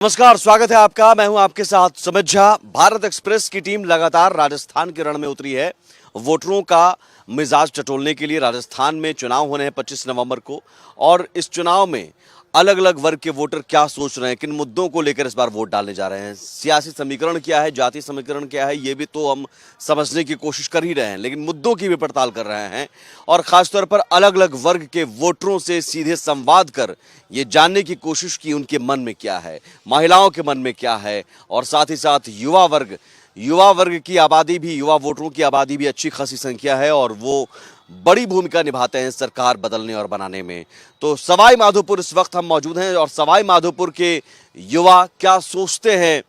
नमस्कार, स्वागत है आपका। मैं हूं आपके साथ सुमित झा। भारत एक्सप्रेस की टीम लगातार राजस्थान के रण में उतरी है वोटरों का मिजाज टटोलने के लिए। राजस्थान में चुनाव होने हैं 25 नवंबर को, और इस चुनाव में अलग अलग वर्ग के वोटर क्या सोच रहे हैं, किन मुद्दों को लेकर इस बार वोट डालने जा रहे हैं, सियासी समीकरण क्या है, जातीय समीकरण क्या है, ये भी तो हम समझने की कोशिश कर ही रहे हैं, लेकिन मुद्दों की भी पड़ताल कर रहे हैं। और खासतौर पर अलग अलग वर्ग के वोटरों से सीधे संवाद कर ये जानने की कोशिश की उनके मन में क्या है, महिलाओं के मन में क्या है, और साथ ही साथ युवा वर्ग की आबादी भी, युवा वोटरों की आबादी भी अच्छी खासी संख्या है, और वो बड़ी भूमिका निभाते हैं सरकार बदलने और बनाने में। तो सवाई माधोपुर इस वक्त हम मौजूद हैं, और सवाई माधोपुर के युवा क्या सोचते हैं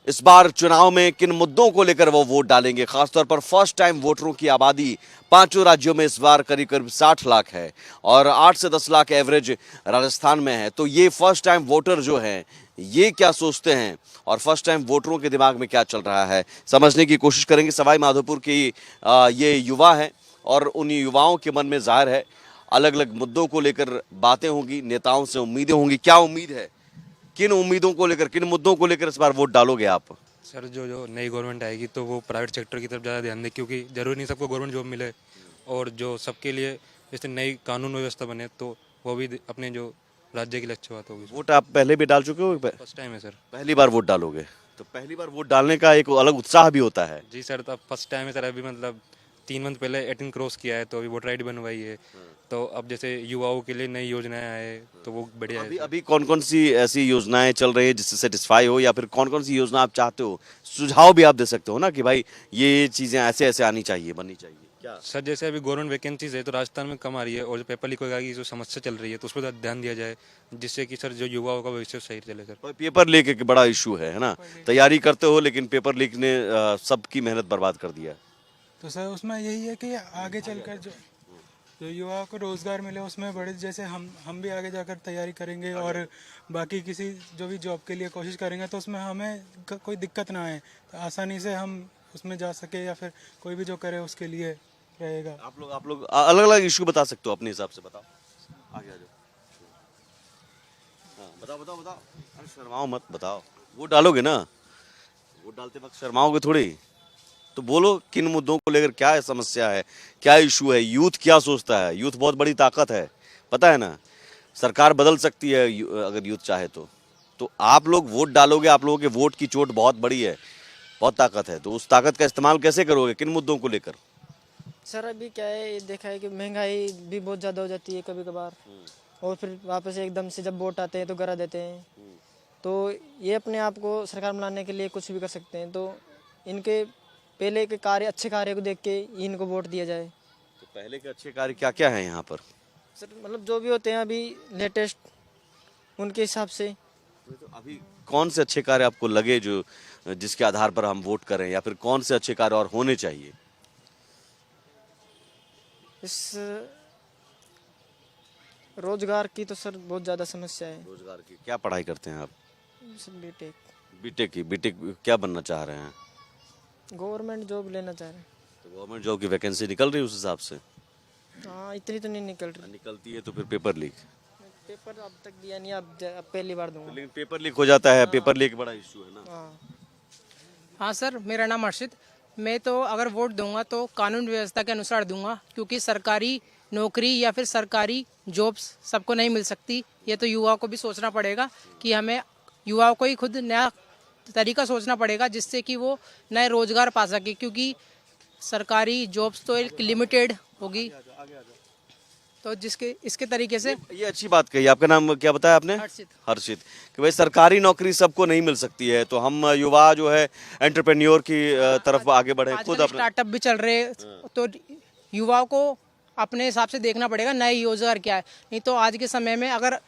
इस बार चुनाव में, किन मुद्दों को लेकर वो वोट डालेंगे। खासतौर पर फर्स्ट टाइम वोटरों की आबादी पांचों राज्यों में इस बार करीब करीब 60 लाख है, और 8 से 10 लाख एवरेज राजस्थान में है। तो ये फर्स्ट टाइम वोटर जो हैं, ये क्या सोचते हैं, और फर्स्ट टाइम वोटरों के दिमाग में क्या चल रहा है, समझने की कोशिश करेंगे। सवाई माधोपुर की ये युवा हैं, और उन युवाओं के मन में जाहिर है अलग अलग मुद्दों को लेकर बातें होंगी, नेताओं से उम्मीदें होंगी। क्या उम्मीद है, किन उम्मीदों को लेकर, किन मुद्दों को लेकर इस बार वोट डालोगे आप? सर जो नई गवर्नमेंट आएगी तो वो प्राइवेट सेक्टर की तरफ ज़्यादा ध्यान दे, क्योंकि ज़रूरी नहीं सबको गवर्नमेंट जॉब मिले, और जो सबके लिए जैसे नई कानून व्यवस्था बने तो वो भी अपने जो राज्य के लिए अच्छी बात होगी। वोट आप पहले भी डाल चुके हो? फर्स्ट टाइम है सर। पहली बार वोट डालोगे? तो पहली बार वोट डालने का एक अलग उत्साह भी होता है। जी सर, तो अब फर्स्ट टाइम है सर। अभी मतलब 3 मंथ पहले 18 क्रॉस किया है, तो अभी वोटर आई डी बनवाई है। तो अब जैसे युवाओं के लिए नई योजनाएं आए तो वो बढ़िया है। अभी कौन कौन सी ऐसी योजनाएं चल रही है जिससे सेटिस्फाई हो, या फिर कौन कौन सी योजना आप चाहते हो? सुझाव भी आप दे सकते हो ना कि भाई ये चीजें ऐसे ऐसे आनी चाहिए, बननी चाहिए। क्या सर जैसे अभी गवर्नमेंट वैकेंसीज है तो राजस्थान में कम आ रही है, और जो पेपर लीक वगैरह की जो समस्या चल रही है तो उस पर ध्यान दिया जाए, जिससे कि सर जो युवाओं का भविष्य सही चले सर। पेपर लीक एक बड़ा इशू है ना? तैयारी करते हो लेकिन पेपर लीक ने सबकी मेहनत बर्बाद कर दिया। तो सर उसमें यही है कि आगे चलकर जो युवाओं को रोज़गार मिले उसमें बड़े, जैसे हम भी आगे जाकर तैयारी करेंगे और बाकी किसी जो भी जॉब के लिए कोशिश करेंगे तो उसमें हमें कोई दिक्कत ना आए, तो आसानी से हम उसमें जा सके, या फिर कोई भी जो करे उसके लिए रहेगा। आप लोग अलग अलग इशू बता सकते हो अपने हिसाब से, बताओ। आगे आ जाओ। हाँ, बताओ। अरे शर्माओ मत, बताओ। वोट डालोगे ना? वोट डालते वक्त शर्माओगे थोड़ी? तो बोलो किन मुद्दों को लेकर क्या है, समस्या है, क्या इशू है, यूथ क्या सोचता है। यूथ बहुत बड़ी ताकत है, पता है ना? सरकार बदल सकती है अगर यूथ चाहे तो आप लोग वोट डालोगे, आप लोगों के वोट की चोट बहुत बड़ी है, बहुत ताकत है, तो उस ताकत का इस्तेमाल कैसे करोगे, किन मुद्दों को लेकर? सर अभी क्या है, ये देखा है कि महंगाई भी बहुत ज़्यादा हो जाती है कभी कभार, और फिर वापस एकदम से जब वोट आते हैं तो गिरा देते हैं। तो ये अपने आप को सरकार बनाने के लिए कुछ भी कर सकते हैं, तो इनके पहले के कार्य, अच्छे कार्य को देख के इनको वोट दिया जाए। तो पहले के अच्छे कार्य क्या क्या है यहाँ पर? सर मतलब जो भी होते हैं अभी लेटेस्ट, उनके हिसाब से। तो अभी कौन से अच्छे कार्य आपको लगे जो जिसके आधार पर हम वोट करें, या फिर कौन से अच्छे कार्य और होने चाहिए? इस रोजगार की तो सर बहुत ज़्यादा समस्या है। रोजगार की क्या पढ़ाई करते हैं आप? Sir BTech. बीटेक क्या बनना चाह रहे हैं? गवर्नमेंट जॉब लेना चाह रहे हैं। तो गवर्नमेंट जॉब की वैकेंसी निकल रही है उस हिसाब से? हाँ, इतनी तो नहीं निकल रही। निकलती है तो फिर पेपर लीक। पेपर अब तक दिया नहीं, अब पहली बार दूंगा। लेकिन पेपर लीक हो जाता है, पेपर लीक बड़ा इशू है ना? हाँ। हाँ सर, मेरा नाम अर्षित। मैं तो अगर वोट दूंगा तो कानून व्यवस्था के अनुसार दूंगा, क्योंकि सरकारी नौकरी या फिर सरकारी जॉब्स सबको नहीं मिल सकती। ये तो युवाओं को भी सोचना पड़ेगा कि हमें युवाओं को ही खुद नया तरीका सोचना पड़ेगा, जिससे कि वो नए रोजगार पा सके, क्योंकि सरकारी जॉब्स तो एक लिमिटेड होगी। तो जिसके इसके तरीके से ये अच्छी बात कही। आपका नाम क्या बताया आपने? हर्षित। कि भाई सरकारी नौकरी सबको नहीं मिल सकती है, तो हम युवा जो है एंटरप्रेन्योर की तरफ आगे बढ़े, खुद अपना स्टार्टअप भी चल रहे, तो युवाओं को अपने हिसाब से देखना पड़ेगा नए रोजगार क्या है। नहीं तो आज के समय में अगर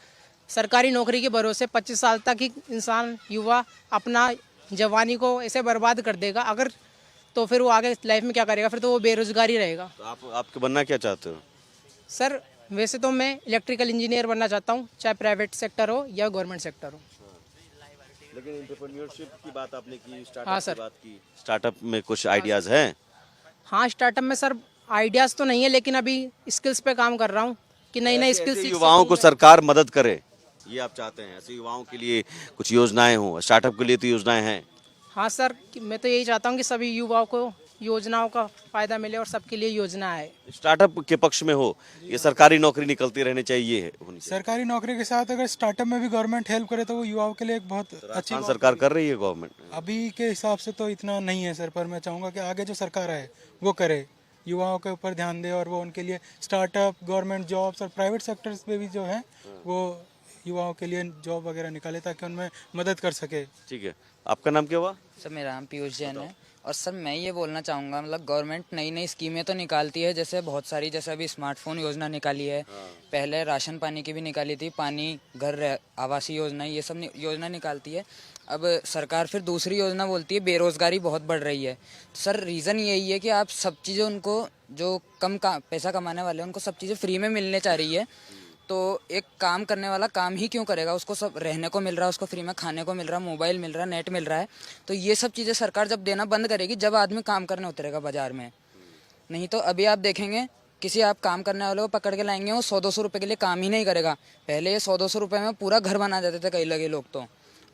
सरकारी नौकरी के भरोसे 25 साल तक ही इंसान, युवा अपना जवानी को ऐसे बर्बाद कर देगा अगर, तो फिर वो आगे लाइफ में क्या करेगा? फिर तो वो बेरोजगार ही रहेगा। तो आपके बनना क्या चाहते हो? सर वैसे तो मैं इलेक्ट्रिकल इंजीनियर बनना चाहता हूँ, चाहे प्राइवेट सेक्टर हो या गवर्नमेंट सेक्टर हो। लेकिन एंटरप्रेन्योरशिप की बात आपने की, स्टार्टअप हाँ की सर। बात की, स्टार्टअप में कुछ आइडियाज हैं? हाँ, स्टार्टअप में सर आइडियाज़ तो नहीं है, लेकिन अभी स्किल्स पे काम कर रहा हूँ कि नई नई स्किल्स युवाओं को सरकार मदद करे, ये आप चाहते हैं ऐसे युवाओं के लिए कुछ योजनाएं हों, स्टार्टअप के लिए तो योजनाएं हैं। हाँ सर, मैं तो यही चाहता हूँ कि सभी युवाओं को योजनाओं का फायदा मिले और सबके लिए योजना है। स्टार्टअप के पक्ष में हो, ये सरकारी नौकरी निकलती रहनी चाहिए, ये होनी चाहिए। सरकारी नौकरी के साथ अगर स्टार्टअप में भी गवर्नमेंट हेल्प करे तो वो युवाओं के लिए एक बहुत अच्छी राजस्थान बात सरकार कर रही है गवर्नमेंट। अभी के हिसाब से तो इतना नहीं है सर, पर मैं चाहूँगा कि आगे जो सरकार है वो करे, युवाओं के ऊपर ध्यान दे और वो उनके लिए स्टार्टअप, गवर्नमेंट जॉब्स और प्राइवेट सेक्टर्स पे भी जो है वो युवाओं के लिए जॉब वगैरह निकाले ताकि उनमें मदद कर सके। ठीक है, आपका नाम क्या हुआ? सर मेरा नाम पीयूष जैन है। और सर मैं ये बोलना चाहूँगा, मतलब गवर्नमेंट नई नई स्कीमें तो निकालती है, जैसे बहुत सारी, जैसे अभी स्मार्टफोन योजना निकाली है, पहले राशन पानी की भी निकाली थी, पानी घर आवासीय योजना, ये सब योजना निकालती है। अब सरकार फिर दूसरी योजना बोलती है, बेरोजगारी बहुत बढ़ रही है। सर रीज़न यही है कि आप सब चीज़ें उनको, जो पैसा कमाने वाले हैं उनको सब चीज़ें फ्री में मिलने चाह रही है। तो एक काम करने वाला काम ही क्यों करेगा, उसको सब रहने को मिल रहा है, उसको फ्री में खाने को मिल रहा है, मोबाइल मिल रहा है, नेट मिल रहा है। तो ये सब चीज़ें सरकार जब देना बंद करेगी, जब आदमी काम करने उतरेगा बाजार में। नहीं तो अभी आप देखेंगे किसी आप काम करने वाले को पकड़ के लाएंगे, वो 100-200 रुपये के लिए काम ही नहीं करेगा। पहले ये 100-200 रुपये में पूरा घर बना देते थे कई लगे लोग, तो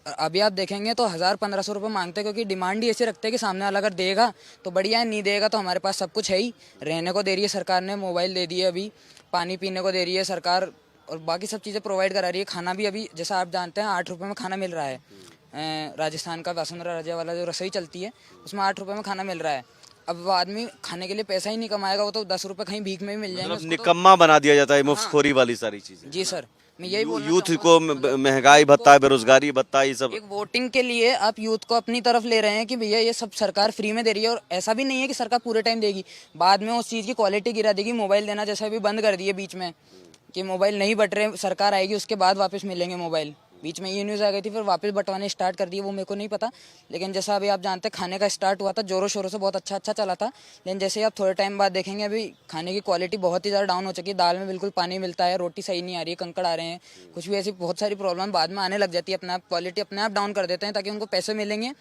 अभी आप देखेंगे तो 1000-1500 रुपये मांगते हैं, क्योंकि डिमांड ही ऐसे रखते हैं कि सामने वाला अगर देगा तो बढ़िया है, नहीं देगा तो हमारे पास सब कुछ है ही। रहने को दे रही है सरकार ने, मोबाइल दे दिए, अभी पानी पीने को दे रही है सरकार, और बाकी सब चीज़ें प्रोवाइड करा रही है। खाना भी अभी जैसा आप जानते हैं 8 रुपये में खाना मिल रहा है। राजस्थान का वसुंधरा राजे वाला जो रसोई चलती है उसमें 8 रुपये में खाना मिल रहा है। अब वो आदमी खाने के लिए पैसा ही नहीं कमाएगा, वो तो 10 रुपये कहीं भीख में भी मिल जाएंगे मतलब उसको तो। निकम्मा बना दिया जाता है, मुफ्तखोरी वाली सारी चीजें। जी सर, मैं यही बोलना यूथ चाहूँगा। को महंगाई भत्ता, बेरोजगारी भत्ता, ये सब एक वोटिंग के लिए आप यूथ को अपनी तरफ ले रहे हैं कि भैया ये सब सरकार फ्री में दे रही है, और ऐसा भी नहीं है कि सरकार पूरे टाइम देगी, बाद में उस चीज़ की क्वालिटी गिरा देगी। मोबाइल देना जैसे अभी बंद कर दिए बीच में कि मोबाइल नहीं बट रहे, सरकार आएगी उसके बाद वापस मिलेंगे मोबाइल। बीच में ये न्यूज़ आ गई थी, फिर वापस बंटवाने स्टार्ट कर दिए, वो मेरे को नहीं पता। लेकिन जैसा अभी आप जानते हैं खाने का स्टार्ट हुआ था, जोरों शोरों से बहुत अच्छा चला था। लेकिन जैसे ही आप थोड़े टाइम बाद देखेंगे, अभी खाने की क्वालिटी बहुत ही ज़्यादा डाउन हो चुकी है। दाल में बिल्कुल पानी मिलता है, रोटी सही नहीं आ रही है, कंकड़ आ रहे हैं, कुछ भी ऐसी बहुत सारी प्रॉब्लम बाद में आने लग जाती है। अपने आप क्वालिटी अपने आप डाउन कर देते हैं, ताकि उनको पैसे मिलेंगे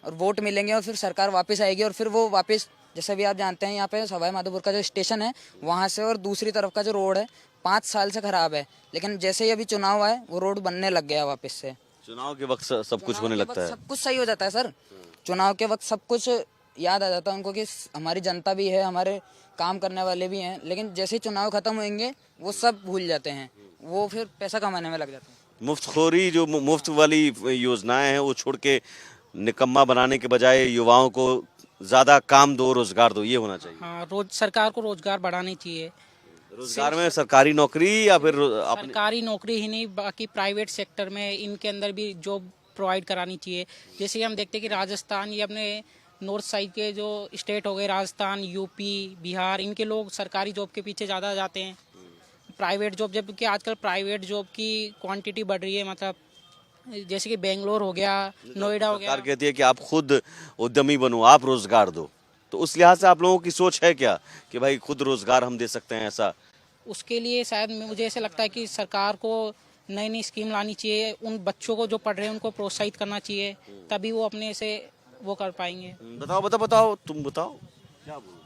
और वोट मिलेंगे, और फिर सरकार वापस आएगी, और फिर वो वापस, जैसे भी आप जानते हैं यहाँ पे सवाई माधोपुर का जो स्टेशन है वहाँ से और दूसरी तरफ का जो रोड है 5 साल से खराब है। लेकिन जैसे ही अभी चुनाव आए वो रोड बनने लग गया वापस से। चुनाव के वक्त सब कुछ होने लगता है। सब कुछ सही हो जाता है सर, चुनाव के वक्त सब कुछ याद आ जाता है उनको कि हमारी जनता भी है, हमारे काम करने वाले भी हैं। लेकिन जैसे ही चुनाव खत्म होंगे वो सब भूल जाते हैं, वो फिर पैसा कमाने में लग जाते हैं। मुफ्तखोरी, जो मुफ्त वाली योजनाएं हैं वो छोड़ के निकम्मा बनाने के बजाय युवाओं को ज्यादा काम दो, रोजगार दो, ये होना चाहिए। हाँ, सरकार को रोजगार बढ़ानी चाहिए। रोजगार में सरकारी नौकरी या फिर अपने सरकारी नौकरी ही नहीं, बाकी प्राइवेट सेक्टर में इनके अंदर भी जॉब प्रोवाइड करानी चाहिए। जैसे कि हम देखते हैं कि राजस्थान, ये अपने नॉर्थ साइड के जो स्टेट हो गए, राजस्थान, यूपी, बिहार, इनके लोग सरकारी जॉब के पीछे ज़्यादा जाते हैं, प्राइवेट जॉब, जबकि आजकल प्राइवेट जॉब की क्वांटिटी बढ़ रही है। मतलब जैसे कि बेंगलोर हो गया, नोएडा हो गया। सरकार कहती है कि आप खुद उद्यमी बनो, आप रोजगार दो, तो उस लिहाज से आप लोगों की सोच है क्या कि भाई खुद रोजगार हम दे सकते हैं? ऐसा उसके लिए शायद मुझे ऐसे लगता है कि सरकार को नई नई स्कीम लानी चाहिए, उन बच्चों को जो पढ़ रहे हैं उनको प्रोत्साहित करना चाहिए, तभी वो अपने से वो कर पाएंगे। बताओ तुम बताओ क्या बोलो।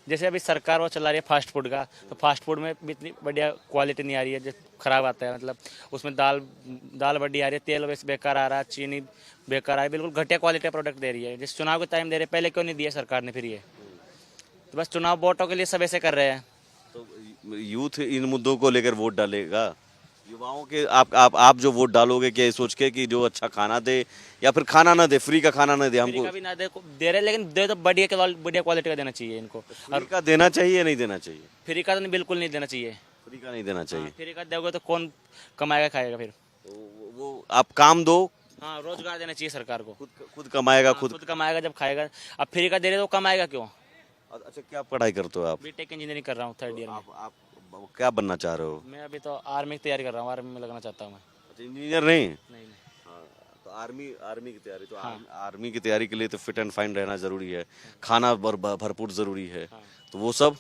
जैसे अभी सरकार वो चला रही है फास्ट फूड का, तो फास्ट फूड में भी इतनी बढ़िया क्वालिटी नहीं आ रही है, जो खराब आता है। मतलब उसमें दाल बढ़िया आ रही है, तेल वैसे बेकार आ रहा है, चीनी बेकार आ रही है, बिल्कुल घटिया क्वालिटी का प्रोडक्ट दे रही है। जिस चुनाव के टाइम दे रहे, पहले क्यों नहीं दिया सरकार ने? फिर ये तो बस चुनाव वोटों के लिए सब ऐसे कर रहे हैं। तो यूथ इन मुद्दों को लेकर वोट डालेगा? युवाओं के आप जो वोट डालोगे क्या ये सोच के कि जो अच्छा खाना दे, या फिर खाना ना दे, फ्री का खाना ना दे हमको? फ्री का भी ना दे रहे, लेकिन दे तो बढ़िया क्वालिटी का देना चाहिए इनको। फ्री का देना चाहिए या नहीं देना चाहिए? फ्री का तो बिल्कुल नहीं देना चाहिए। फ्री का नहीं देना चाहिए। फ्री का दोगे तो कौन कमाएगा खाएगा? फिर तो वो आप काम दो, हाँ, रोजगार देना चाहिए सरकार को। खुद कमाएगा, खुद कमाएगा जब खाएगा। अब फ्री का दे रहे तो कमाएगा क्यों? अच्छा, क्या पढ़ाई करते हो आप? बीटेक इंजीनियरिंग कर रहा हूँ, 3rd ईयर में। आप क्या बनना चाह रहे हो? मैं अभी तो आर्मी की तैयारी कर रहा हूँ, आर्मी में लगना चाहता हूँ मैं। अच्छा, इंजीनियर नहीं? नहीं। हाँ, तो आर्मी की तैयारी, तो आर्मी की तैयारी के लिए तो फिट एंड फाइन रहना जरूरी है, खाना भरपूर जरूरी है, तो वो सब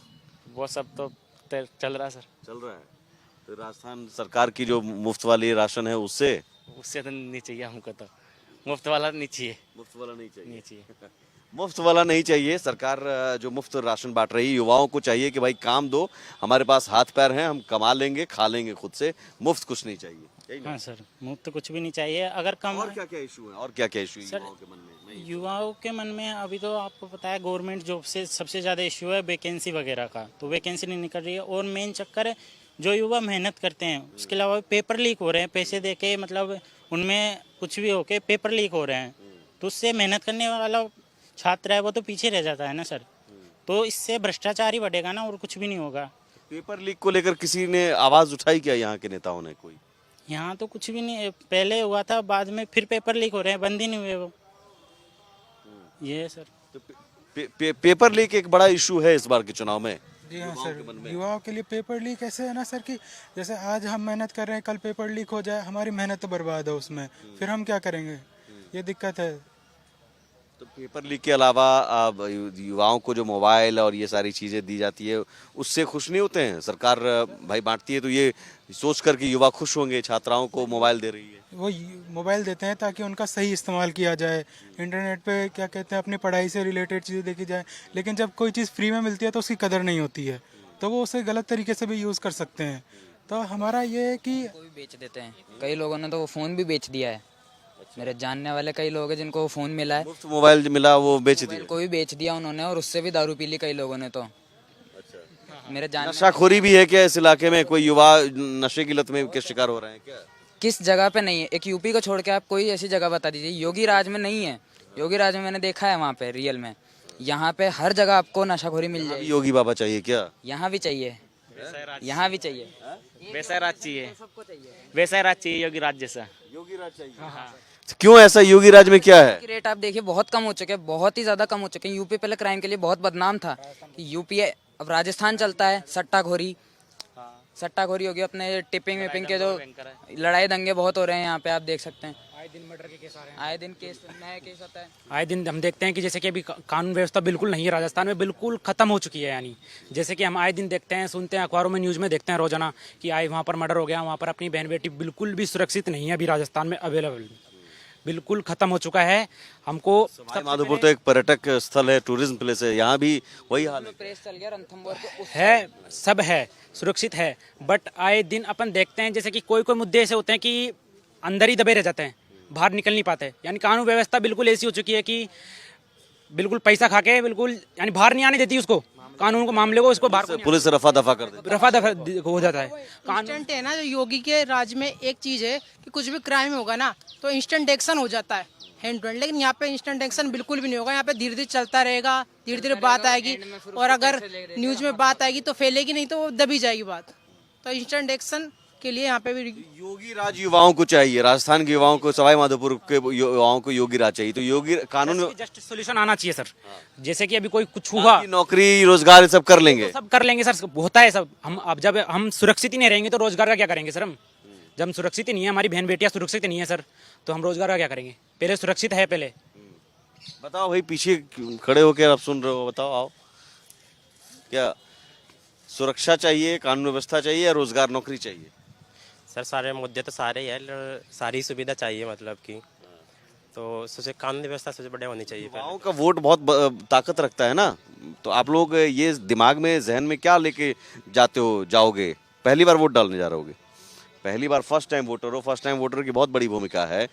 तो चल रहा है सर। चल रहा है। तो राजस्थान सरकार की जो मुफ्त वाली राशन है उससे तो नहीं चाहिए हमको, तो मुफ्त वाला नहीं चाहिए। मुफ्त वाला नहीं चाहिए? नहीं चाहिए। मुफ्त वाला नहीं चाहिए। सरकार जो मुफ्त राशन बांट रही है, युवाओं को चाहिए कि भाई काम दो, हमारे पास हाथ पैर हैं, हम कमा लेंगे, खा लेंगे खुद से, मुफ्त कुछ नहीं चाहिए। हाँ सर, मुफ्त तो कुछ भी नहीं चाहिए। अगर कम और क्या क्या इशू है, और क्या क्या इशू है सर, युवाओं के मन में? युवाओं के मन में अभी तो आपको पता है गवर्नमेंट जॉब से सबसे ज़्यादा इश्यू है वैकेंसी वगैरह का, तो वैकेंसी नहीं निकल रही है। और मेन चक्कर है जो युवा मेहनत करते हैं उसके अलावा पेपर लीक हो रहे हैं, पैसे दे के मतलब उनमें कुछ भी होके पेपर लीक हो रहे हैं, तो उससे मेहनत करने वाला छात्र है वो तो पीछे रह जाता है ना सर। तो इससे भ्रष्टाचार ही बढ़ेगा ना, और कुछ भी नहीं होगा। पेपर लीक को लेकर किसी ने आवाज उठाई क्या यहाँ के नेताओं ने? कोई यहाँ तो कुछ भी नहीं, पहले हुआ था, बाद में फिर पेपर लीक हो रहे हैं, बंद ही नहीं हुए वो। ये है सर। तो पेपर लीक एक बड़ा इशू है इस बार के चुनाव में। जी हाँ सर, युवाओं के लिए पेपर लीक ऐसे है ना सर कि जैसे आज हम मेहनत कर रहे हैं, कल पेपर लीक हो जाए, हमारी मेहनत तो बर्बाद है उसमें, फिर हम क्या करेंगे? ये दिक्कत है। तो पेपर लीक के अलावा युवाओं को जो मोबाइल और ये सारी चीजें दी जाती है उससे खुश नहीं होते हैं? सरकार भाई बांटती है तो ये सोच कर कि युवा खुश होंगे, छात्राओं को मोबाइल दे रही है। वो मोबाइल देते हैं ताकि उनका सही इस्तेमाल किया जाए, इंटरनेट पे क्या कहते हैं अपनी पढ़ाई से रिलेटेड चीज़ें देखी जाए, लेकिन जब कोई चीज़ फ्री में मिलती है तो उसकी कदर नहीं होती है, तो वो उसे गलत तरीके से भी यूज़ कर सकते हैं। तो हमारा ये है कि को भी बेच देते हैं, कई लोगों ने तो वो फ़ोन भी बेच दिया है। मेरे जानने वाले कई लोग हैं जिनको वो फ़ोन मिला है, मुफ्त मोबाइल जो मिला वो बेच दिया। को भी बेच दिया उन्होंने, और उससे भी दारू पी ली कई लोगों ने। तो मेरे जानने नशाखोरी भी है क्या इस इलाके में? कोई युवा नशे की लत में के शिकार हो रहे हैं क्या? किस जगह पे नहीं है? एक यूपी को छोड़ के आप कोई ऐसी जगह बता दीजिए। योगी राज में नहीं है, योगी राज में मैंने देखा है वहाँ पे रियल में, यहाँ पे हर जगह आपको नशाखोरी मिल अभी जाएगी। योगी बाबा चाहिए क्या? यहाँ भी चाहिए, यहाँ भी चाहिए, वैसा राज चाहिए, वैसा राज चाहिए योगी राज जैसा। योगी राज चाहिए। क्यों ऐसा? योगी राज में क्या है? रेट आप देखिए बहुत कम हो चुके हैं, बहुत ही ज्यादा कम हो चुके हैं। यूपी पहले क्राइम के लिए बहुत बदनाम था कि यूपी है, अब राजस्थान चलता है सट्टाखोरी, सट्टाखोरी होगी, अपने टिपिंग विपिंग के जो लड़ाई दंगे बहुत हो रहे हैं यहाँ पे, आप देख सकते हैं। आए दिन मर्डर के केस आ रहे हैं, आए दिन केस नया केस आता है। आए दिन हम देखते हैं कि जैसे कि अभी कानून व्यवस्था बिल्कुल नहीं है राजस्थान में, बिल्कुल खत्म हो चुकी है। यानी जैसे कि हम आए दिन देखते हैं, सुनते हैं, अखबारों में न्यूज़ में देखते हैं रोजाना कि आए वहाँ पर मर्डर हो गया, वहाँ पर अपनी बहन बेटी बिल्कुल भी सुरक्षित नहीं है अभी राजस्थान में अवेलेबल, बिल्कुल खत्म हो चुका है। हमको सवाई माधोपुर तो एक पर्यटक स्थल है, टूरिज्म प्लेस है, यहाँ भी वही हाल है। प्रेस चल गया रणथंभौर के उस है, सब है, सुरक्षित है, बट आए दिन अपन देखते हैं जैसे कि कोई कोई मुद्दे ऐसे होते हैं कि अंदर ही दबे रह जाते हैं, बाहर निकल नहीं पाते। यानी कानून व्यवस्था बिल्कुल ऐसी हो चुकी है कि बिल्कुल पैसा खा के बिल्कुल यानी बाहर नहीं आने देती उसको, कानून को, मामले को, उसको बाहर पुलिस रफा दफा कर देती रफा दफा हो जाता है। इंस्टेंट है ना, जो योगी के राज में एक चीज है कि कुछ भी क्राइम होगा ना तो इंस्टेंट एक्शन हो जाता है, हैंड टू हैंड। लेकिन यहाँ पे इंस्टेंट एक्शन बिल्कुल भी नहीं होगा, यहाँ पे धीरे धीरे चलता रहेगा, धीरे धीरे बात आएगी, और अगर न्यूज में बात आएगी तो फैलेगी, नहीं तो वो दबी जाएगी बात। तो इंस्टेंट एक्शन के लिए यहाँ पे भी योगी राज युवाओं को चाहिए, राजस्थान के युवाओं को, सवाई माधोपुर के युवाओं को योगी राज चाहिए। तो योगी कानून जस्ट सोल्यूशन आना चाहिए सर। जैसे कि अभी कोई कुछ हुआ, नौकरी रोजगार ये सब कर लेंगे, सब कर लेंगे सर, होता है सब। हम अब जब हम सुरक्षित ही नहीं रहेंगे तो रोजगार का क्या करेंगे सर? हम जब हम सुरक्षित ही नहीं है, हमारी बहन बेटियां सुरक्षित नहीं है सर, तो हम रोजगार का क्या करेंगे? पहले सुरक्षित है पहले। बताओ भाई, पीछे खड़े होकर आप सुन रहे हो, बताओ आओ, क्या सुरक्षा चाहिए, कानून व्यवस्था चाहिए या रोजगार नौकरी चाहिए? सर सारे मुद्दे तो सारे ही है, सारी सुविधा चाहिए मतलब कि, तो सबसे कानून व्यवस्था सबसे बढ़िया होनी चाहिए। युवाओं का वोट बहुत ताकत रखता है ना, तो आप लोग ये दिमाग में, जहन में क्या लेके जाते हो, जाओगे? पहली बार वोट डालने जा रहे होगे, पहली बार फर्स्ट टाइम वोटर हो, फर्स्ट टाइम वोटर की बहुत बड़ी भूमिका है,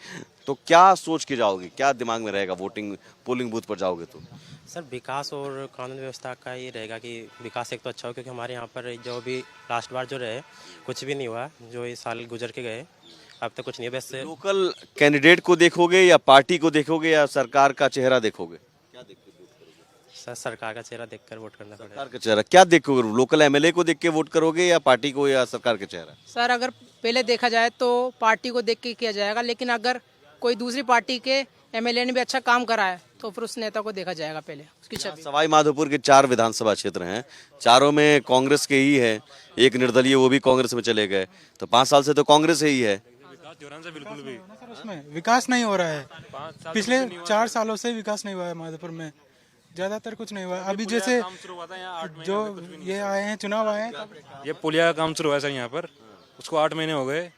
तो क्या सोच के जाओगे, क्या दिमाग में रहेगा वोटिंग पोलिंग बूथ पर जाओगे तो? सर विकास और कानून व्यवस्था का ये रहेगा कि विकास एक तो अच्छा हो, क्योंकि हमारे यहाँ पर जो भी लास्ट बार जो रहे कुछ भी नहीं हुआ, जो इस साल गुजर के गए अब तक कुछ नहीं। वैसे लोकल कैंडिडेट को देखोगे या पार्टी को देखोगे या सरकार का चेहरा देखोगे? क्या देखोगे? सर सरकार का चेहरा देखकर वोट करना पड़ेगा। सरकार का चेहरा क्या देखोगे? लोकल एमएलए को देख के वोट करोगे या पार्टी को या सरकार का चेहरा? सर अगर पहले देखा जाए तो पार्टी को देख के किया जाएगा, लेकिन अगर कोई दूसरी पार्टी के एमएलए ने भी अच्छा काम करा है तो फिर उस नेता को देखा जाएगा पहले, उसकी छवि। सवाई माधोपुर के 4 विधानसभा क्षेत्र हैं, चारों में कांग्रेस के ही है, एक निर्दलीय वो भी कांग्रेस में चले गए, तो 5 साल से तो कांग्रेस ही है। बिल्कुल भी सर उसमें विकास नहीं हो रहा है, पिछले 4 सालों से विकास नहीं हुआ है माधोपुर में, ज्यादातर कुछ नहीं हुआ है। अभी जैसे जो ये आए हैं, चुनाव आए हैं, ये पुलिया का काम शुरू हुआ है सर यहाँ पर, उसको 8 महीने हो गए,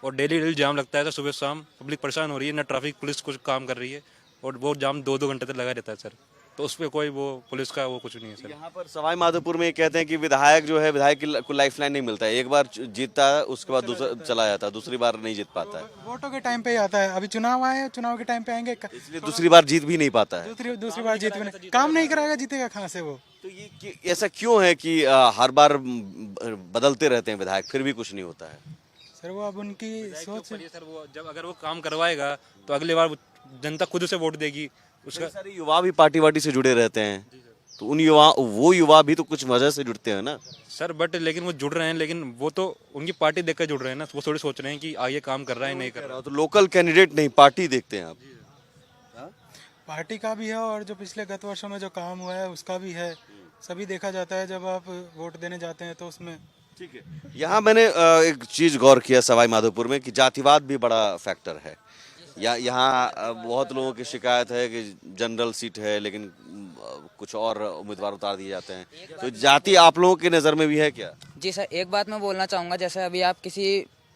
और डेली जाम लगता है सर, सुबह शाम। पब्लिक परेशान हो रही है, ना ट्रैफिक पुलिस कुछ काम कर रही है, और वो जाम 2-2 घंटे तक लगा रहता है सर। तो उस पर कोई वो पुलिस का वो कुछ नहीं है सर। यहाँ पर सवाई माधोपुर में ये कहते हैं कि विधायक जो है, विधायक को लाइफ लाइन नहीं मिलता है, एक बार जीतता है उसके बाद दूसरा चला जाता है, दूसरी बार नहीं जीत पाता है, वोटों के टाइम पे ही आता है। अभी चुनाव आए, चुनाव के टाइम पे आएंगे, इसलिए दूसरी बार जीत भी नहीं पाता है। दूसरी बार जीत भी नहीं, काम नहीं कराएगा, जीतेगा कहाँ से वो। तो ये ऐसा क्यों है कि हर बार बदलते रहते हैं विधायक, फिर भी कुछ नहीं होता है? सर वो अब उनकी सोच सर वो जब अगर वो काम करवाएगा तो अगली बार जनता खुद उसे वोट देगी। उसका सारे युवा भी पार्टी वार्टी से जुड़े रहते हैं, तो उन युवा भी तो कुछ वजह से जुड़ते हैं ना सर, बट लेकिन वो जुड़ रहे हैं, लेकिन वो तो उनकी पार्टी देखकर जुड़ रहे हैं ना, वो थोड़ी सोच रहे हैं कि आगे काम कर रहा है नहीं कर रहा। तो लोकल कैंडिडेट नहीं, पार्टी देखते हैं आप? पार्टी का भी है और जो पिछले गत वर्षों में जो काम हुआ है उसका भी है, सभी देखा जाता है जब आप वोट देने जाते हैं तो उसमें। ठीक है, यहाँ मैंने एक चीज गौर किया सवाई माधोपुर में कि जातिवाद भी बड़ा फैक्टर है। यहाँ बहुत लोगों की शिकायत है कि जनरल सीट है लेकिन कुछ और उम्मीदवार उतार दिए जाते हैं, तो जाति आप लोगों की नज़र में भी है क्या? जी सर, एक बात मैं बोलना चाहूँगा, जैसे अभी आप किसी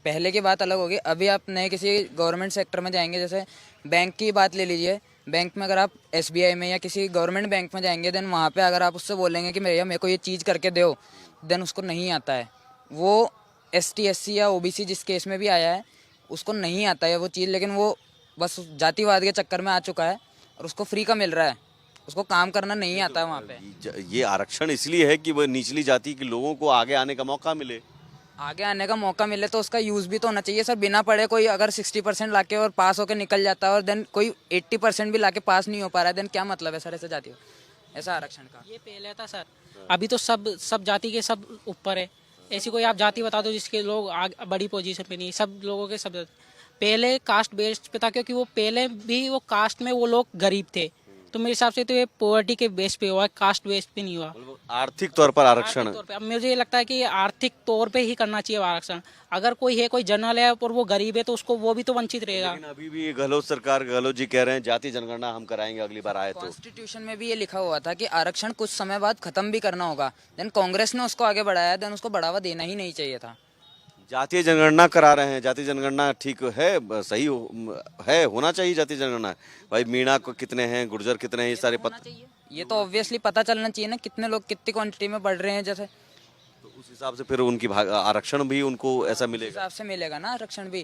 पहले की बात अलग होगी, अभी आप नए किसी गवर्नमेंट सेक्टर में जाएंगे, जैसे बैंक की बात ले लीजिए, बैंक में अगर आप SBI में या किसी गवर्नमेंट बैंक में जाएंगे, देन वहाँ पे अगर आप उससे बोलेंगे कि भैया मेरे को ये चीज़ करके दो, देन उसको नहीं आता है। वो ST SC या OBC जिस केस में भी आया है उसको नहीं आता है वो चीज़, लेकिन वो बस जातिवाद के चक्कर में आ चुका है और उसको फ्री का मिल रहा है, उसको काम करना नहीं आता है वहाँ पे। ये आरक्षण इसलिए है कि वो निचली जाति के लोगों को आगे आने का मौका मिले। आगे आने का मौका मिले तो उसका यूज़ भी तो होना चाहिए सर। बिना पढ़े कोई अगर 60% लाके और पास होकर निकल जाता है और देन कोई 80% भी लाके पास नहीं हो पा रहा है, देन क्या मतलब है सर ऐसे जाति ऐसा आरक्षण का? ये पहले था सर, अभी तो सब जाति के सब ऊपर है। ऐसी कोई आप जाति बता दो जिसके लोग बड़ी पोजीशन पे नहीं, सब लोगों के सब पहले कास्ट बेस्ड पे था, क्योंकि वो पहले भी वो कास्ट में वो लोग गरीब थे, तो मेरे हिसाब से तो ये पॉवर्टी के बेस पे हुआ, कास्ट बेस पे नहीं हुआ। आर्थिक तौर पर आरक्षण, अब मुझे ये लगता है कि आर्थिक तौर पे ही करना चाहिए आरक्षण। अगर कोई है, कोई जनरल है और वो गरीब है तो उसको वो भी तो वंचित रहेगा। लेकिन अभी भी गहलोत सरकार, गहलोत जी कह रहे हैं जाति जनगणना हम कराएंगे अगली बार आए तो। कॉन्स्टिट्यूशन में भी ये लिखा हुआ था कि आरक्षण कुछ समय बाद खत्म भी करना होगा, देन कांग्रेस ने उसको आगे बढ़ाया, देन उसको बढ़ावा देना ही नहीं चाहिए था। जातीय जनगणना करा रहे हैं, जातीय जनगणना ठीक है, सही है, होना चाहिए जातीय जनगणना। भाई मीणा को कितने हैं, गुर्जर कितने हैं, ये सारे पता, ये तो ऑब्वियसली पता चलना चाहिए ना, कितने लोग कितनी क्वांटिटी में बढ़ रहे हैं, जैसे तो उस हिसाब से फिर उनकी आरक्षण भी उनको ऐसा मिलेगा। हिसाब से मिलेगा ना आरक्षण भी।